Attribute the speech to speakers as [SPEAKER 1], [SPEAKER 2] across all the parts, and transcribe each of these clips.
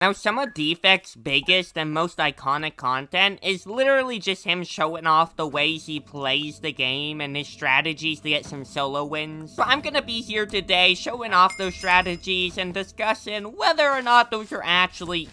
[SPEAKER 1] Now, some of Defect's biggest and most iconic content is literally just him showing off the ways he plays the game and his strategies to get some solo wins. So I'm gonna be here today showing off those strategies and discussing whether or not those are actually,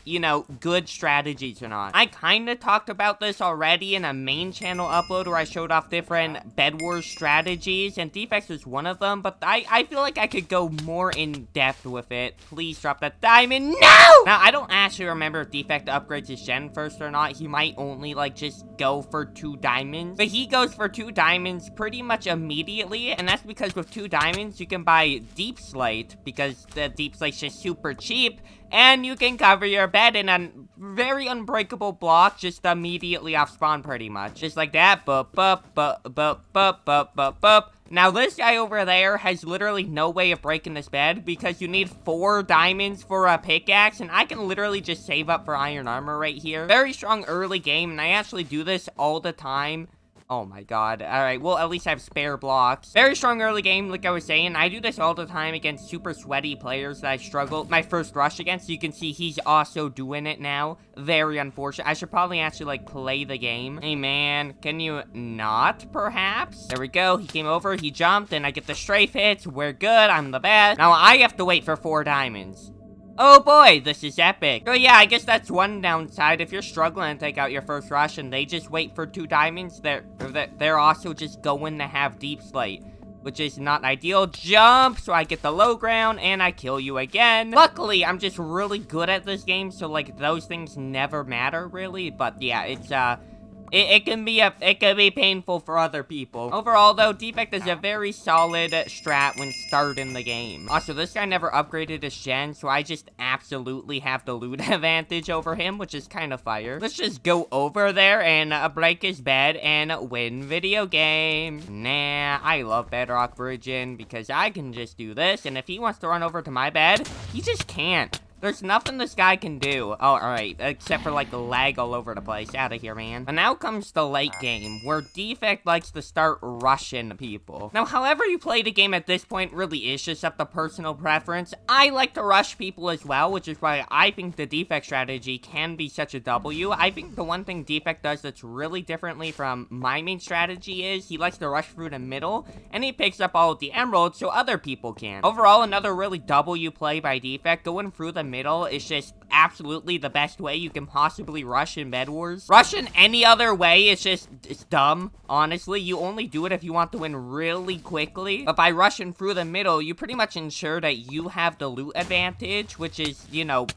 [SPEAKER 1] good strategies or not. I kinda talked about this already in a main channel upload where I showed off different Bedwars strategies, and Defect's was one of them, but I feel like I could go more in depth with it. Please drop that diamond. No! Now, I don't actually remember if Defectt upgrades his gen first or not. He might only, just go for 2 diamonds. But he goes for 2 diamonds pretty much immediately, and that's because with 2 diamonds, you can buy Deep Slate, because the Deep Slate's just super cheap, and you can cover your bed in a very unbreakable block just immediately off spawn, pretty much. Just like that. Boop, boop, boop, boop, boop, boop, boop, boop. Now, this guy over there has literally no way of breaking this bed because you need 4 diamonds for a pickaxe, and I can literally just save up for iron armor right here. Very strong early game, and I actually do this all the time. Oh my god. Alright, well, at least I have spare blocks. Very strong early game, like I was saying. I do this all the time against super sweaty players that I struggled my first rush against. So you can see he's also doing it now. Very unfortunate. I should probably actually, play the game. Hey, man, can you not, perhaps? There we go. He came over, he jumped, and I get the strafe hits. We're good. I'm the best. Now, I have to wait for 4 diamonds. Oh boy, this is epic. So yeah, I guess that's one downside. If you're struggling to take out your first rush and they just wait for 2 diamonds, they're also just going to have Deep Slate, which is not ideal. Jump, so I get the low ground, and I kill you again. Luckily, I'm just really good at this game, so, those things never matter, really. But yeah, it's, It can be painful for other people. Overall, though, Defectt is a very solid strat when starting the game. Also, this guy never upgraded his gen, so I just absolutely have the loot advantage over him, which is kind of fire. Let's just go over there and break his bed and win video game. Nah, I love Bedrock Virgin because I can just do this, and if he wants to run over to my bed, he just can't. There's nothing this guy can do. Oh, alright. Except for, lag all over the place. Out of here, man. But now comes the late game, where Defectt likes to start rushing people. Now, however you play the game at this point really is just up to personal preference. I like to rush people as well, which is why I think the Defectt strategy can be such a W. I think the one thing Defectt does that's really differently from my main strategy is he likes to rush through the middle, and he picks up all of the emeralds so other people can. Overall, another really W play by Defectt. Going through the middle is just absolutely the best way you can possibly rush in Bedwars. Rushing any other way is it's dumb, honestly. You only do it if you want to win really quickly. But by rushing through the middle, you pretty much ensure that you have the loot advantage, which is,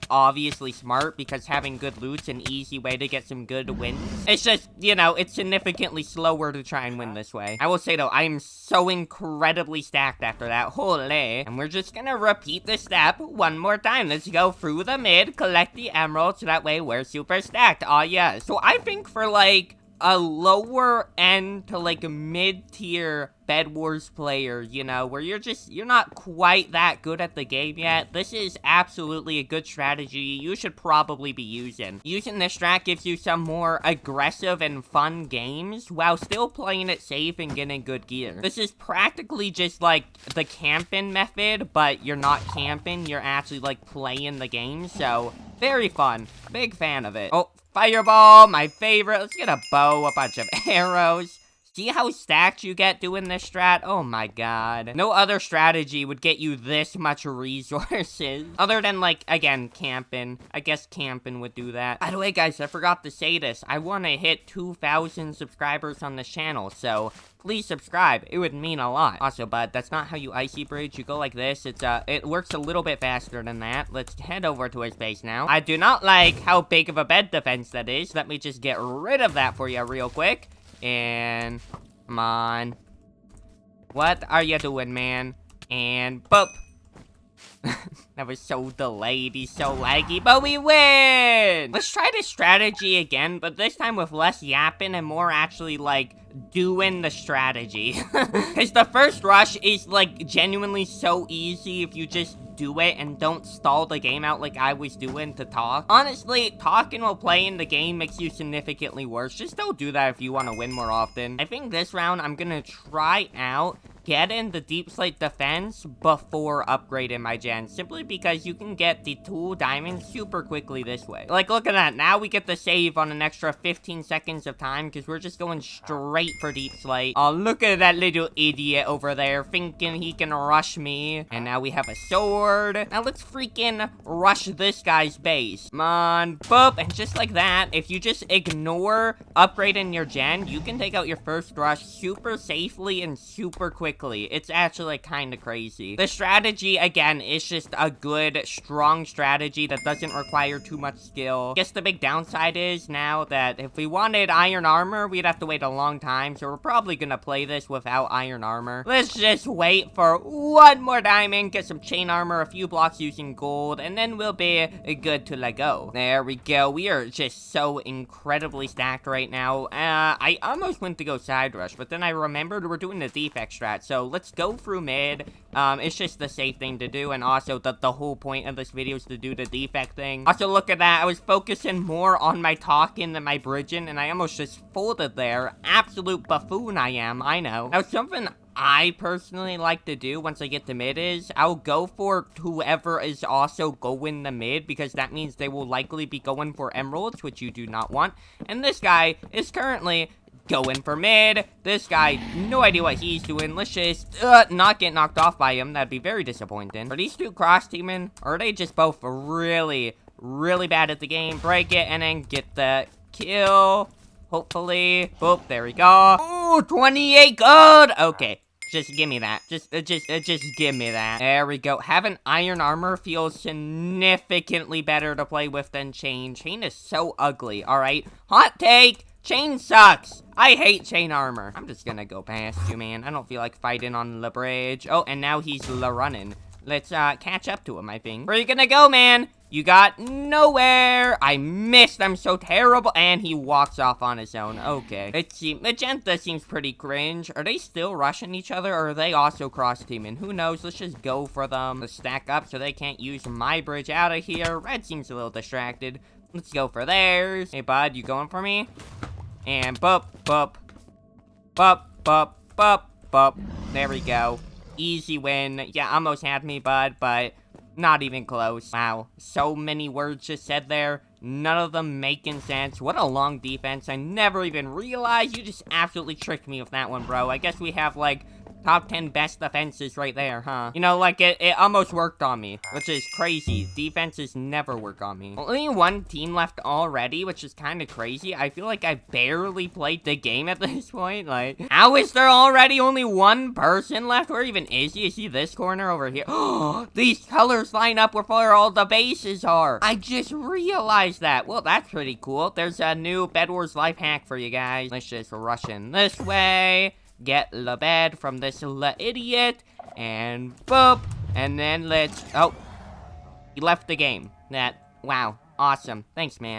[SPEAKER 1] obviously smart because having good loot's an easy way to get some good wins. It's just, it's significantly slower to try and win this way. I will say, though, I'm so incredibly stacked after that. Holy. And we're just gonna repeat this step one more time. Let's go through the mid, collect the emeralds, so that way we're super stacked. Ah, yes. So I think for, a lower end to, mid-tier Bedwars player, where you're not quite that good at the game yet, this is absolutely a good strategy you should probably be using. Using this strat gives you some more aggressive and fun games, while still playing it safe and getting good gear. This is practically just, the camping method, but you're not camping, you're actually, playing the game, so very fun. Big fan of it. Oh, fireball, my favorite. Let's get a bow, a bunch of arrows. See how stacked you get doing this strat? Oh my god. No other strategy would get you this much resources. Other than, again, camping. I guess camping would do that. By the way, guys, I forgot to say this. I want to hit 2,000 subscribers on this channel, so please subscribe. It would mean a lot. Also, but that's not how you icy bridge. You go like this. It works a little bit faster than that. Let's head over to his base now. I do not like how big of a bed defense that is. Let me just get rid of that for you real quick. And come on. What are you doing, man? And boop. That was so delayed. He's so laggy, but we win! Let's try this strategy again, but this time with less yapping and more actually, doing the strategy. Because the first rush is, genuinely so easy if you just do it and don't stall the game out like I was doing to talk. Honestly, talking while playing the game makes you significantly worse. Just don't do that if you want to win more often. I think this round I'm gonna try out get in the deep slate defense before upgrading my gen, simply because you can get the 2 diamonds super quickly this way. Like, look at that. Now we get to save on an extra 15 seconds of time because we're just going straight for deep slate. Oh, look at that little idiot over there thinking he can rush me. And now we have a sword. Now let's freaking rush this guy's base. Come on. Boop. And just like that, if you just ignore upgrading your gen, you can take out your first rush super safely and super quickly. It's actually kind of crazy. The strategy, again, is just a good, strong strategy that doesn't require too much skill. Guess the big downside is now that if we wanted iron armor, we'd have to wait a long time, so we're probably gonna play this without iron armor. Let's just wait for 1 more diamond, get some chain armor, a few blocks using gold, and then we'll be good to let go. There we go. We are just so incredibly stacked right now. I almost went to go side rush, but then I remembered we're doing the defect strat, so let's go through mid. It's just the safe thing to do, and also the whole point of this video is to do the defect thing. Also, look at that. I was focusing more on my talking than my bridging, and I almost just folded there. Absolute buffoon I am, I know. Now, something I personally like to do once I get to mid is I'll go for whoever is also going the mid, because that means they will likely be going for emeralds, which you do not want. And this guy is currently going for mid. This guy, no idea what he's doing. Let's just not get knocked off by him. That'd be very disappointing. Are these two cross-teaming, or are they just both really bad at the game? Break it and then get the kill. Hopefully. Boop, there we go. Ooh, 28 gold. Okay. Just give me that. Just give me that. There we go. Having iron armor feels significantly better to play with than chain. Chain is so ugly, alright? Hot take! Chain sucks! I hate chain armor. I'm just gonna go past you, man. I don't feel like fighting on the bridge. Oh, and now he's running. Let's catch up to him, I think. Where are you gonna go, man? You got nowhere. I missed. I'm so terrible. And he walks off on his own. Okay. Let's see. Magenta seems pretty cringe. Are they still rushing each other, or are they also cross-teaming? Who knows? Let's just go for them. Let's stack up so they can't use my bridge out of here. Red seems a little distracted. Let's go for theirs. Hey, bud, you going for me? And boop, boop. Boop, boop, boop, boop. There we go. Easy win. Yeah, almost had me, bud, but not even close. Wow, so many words just said there. None of them making sense. What a long defense. I never even realized. You just absolutely tricked me with that one, bro. I guess we have, like, top 10 best defenses right there, huh? You know, like, it almost worked on me, which is crazy. Defenses never work on me. Only 1 team left already, which is kind of crazy. I feel like I barely played the game at this point. Like, how is there already only 1 person left? Where even is he? Is he this corner over here? Oh, these colors line up with where all the bases are. I just realized that. Well, that's pretty cool. There's a new Bedwars life hack for you guys. Let's just rush in this way. Get the bed from this idiot, and boop, and then let's, oh, he left the game. Wow, awesome, thanks, man.